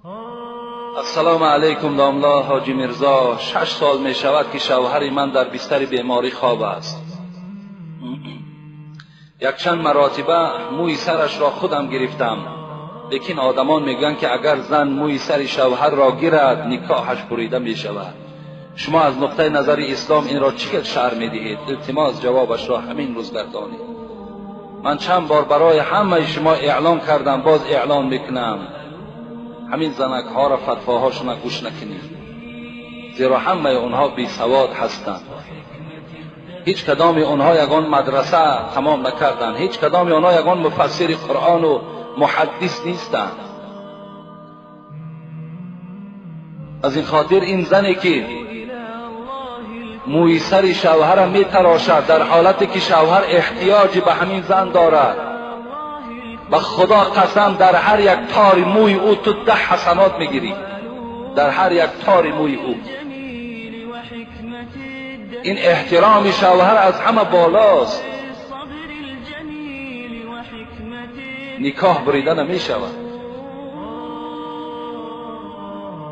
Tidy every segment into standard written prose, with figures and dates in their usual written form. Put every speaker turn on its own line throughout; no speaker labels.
السلام علیکم داملا حاجی مرزا. 6 سال می شود که شوهر من در بستر بیماری خواب است. یک چند مراتبه موی سرش را خودم گرفتم، لیکن آدمان میگن که اگر زن موی سر شوهر را گیرد نکاحش بریده می شود. شما از نقطه نظر اسلام این را چقدر شرح می دهید؟ التماس جوابش را همین روز گردانید. من چند بار برای همه شما اعلام کردم، باز اعلام میکنم، همین زنک ها را فتواهاشون گوش نکنید، زیرا همه اونها بی سواد هستند. هیچ کدام اونها یگان مدرسه تمام نکردند، هیچ کدام اونها یگان مفسر قرآن و محدث نیستند. از این خاطر این زنی که موی سر شوهر می تراشد در حالتی که شوهر احتیاج به همین زن دارد، به خدا قسم در هر یک تار موی او تو 10 حسنات میگیری، در هر یک تار موی او. این احترام شوهر از همه بالاست. نکاح بریده نمی شود.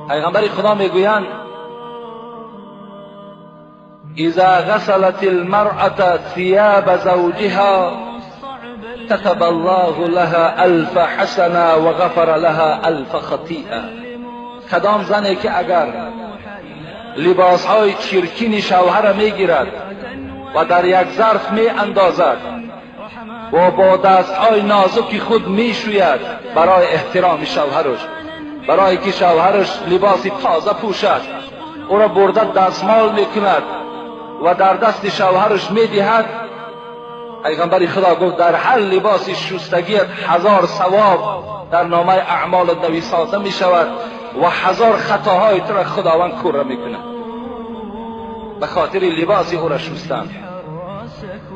پیغمبر خدا میگویند اذا غسلت المرأة ثياب زوجها كتب الله لها 1000 حسنه و غفر لها 1000 خطیئه. کدام زنی که اگر لباسهای چرکین شوهر میگیرد و در یک ظرف می اندازد و با دستهای نازک خود میشوید برای احترام شوهرش، برای که شوهرش لباس تازه پوشد، او را برده دستمال میکند و در دست شوهرش میدهد، پیغمبر خدا گفت در هر لباس شستگیت 1000 ثواب در نامه اعمال نویساده می شود و 1000 خطاهای تو را خداوند کوره می کند به خاطر لباس او را شستن.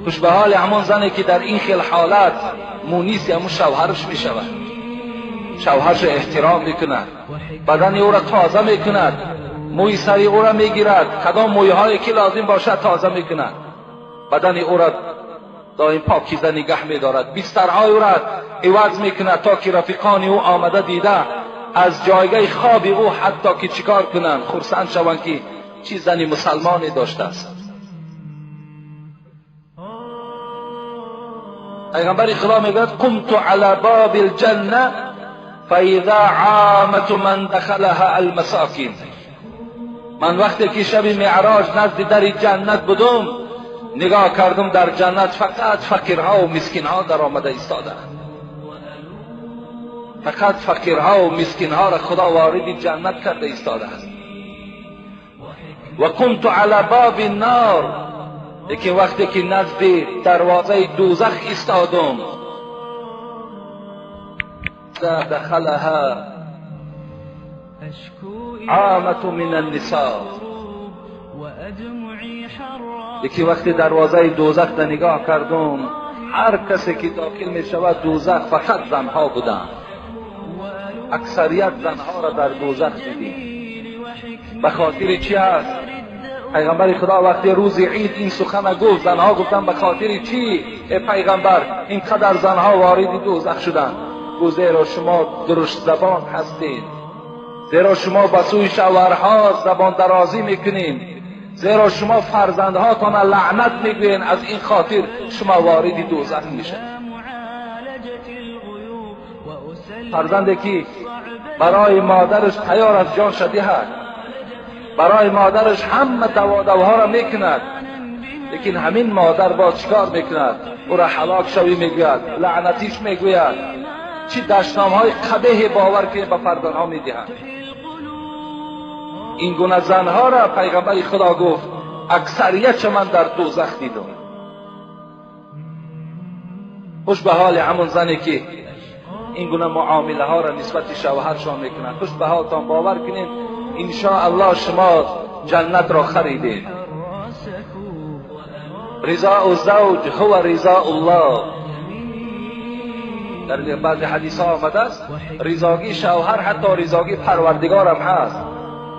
خوش به حال همون زنی که در این خیل حالت مونیس همون شوهرش می شود، شوهرش احترام می کند، بدن او را تازه می کند، موی سری او را می گیرد، کدام موی هایی که لازم باشد تازه می کند، بدن او را دائم پاکیزه نگه می دارد، بسترهای او را عوض می کند تا که رفیقان او آمده دیده از جایگاه خواب او حتی که چیکار کنند خرسند شوند که چی زنی مسلمانی داشته است. پیغمبر خدا میگوید قمت علی باب الجنه فاذا عامه من دخلها المساکین. من وقتی که شب معراج نزد در جنت بودم، نگاه کردم در جنت فقط فقیرها و مسکینها در آمده ایستاده، فقط فقیرها و مسکینها را خدا وارد جنت کرده ایستاده است. و کنت علی باب النار، لیکن وقتی که نزد دروازه دوزخ ایستادم، دخلها عامة من النساء، لیکن وقتی دروازه دوزخ را نگاه کردم، هر کسی که داخل می شود دوزخ فقط زنها بودند، اکثریت زنها را در دوزخ دیدیم. به خاطر چی است؟ پیغمبر خدا وقتی روز عید این سخن گفت، زنها گفتن به خاطر چی ای پیغمبر اینقدر زنها وارد دوزخ شدند؟ گفت زیرا شما درشت زبان هستید، زیرا شما به سوی شوهرها زبان درازی میکنین، زیرا شما فرزندهاتان لعنت میگوین، از این خاطر شما وارد دوزخ میشید. فرزندی که برای مادرش تیار از جان شده است، برای مادرش همه دواها را میکند، لیکن همین مادر با چیکار میکند؟ او را هلاک شوی میگوید، لعنتیش میگوید، چی دشنامهای قبیح باور که به فرزندها میدهند. این گونه زنها را پیغمبر خدا گفت اکثریت من در دوزخ دیدم. خوش به حال همون زنی که این گونه معامله ها را نسبت شوهرشان میکنند. خوش به حالتان، باور کنین ان شاء الله شما جنت را خریدید. رضا الزوج هو رضا الله. در بعضی حدیث ها آمده است رضاگی شوهر حتی رضاگی پروردگار هم هست.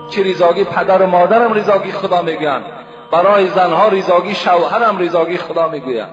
چه رضاگی پدر و مادر هم رضاگی خدا میگویند، برای زنها رضاگی شوهر هم رضاگی خدا میگویند.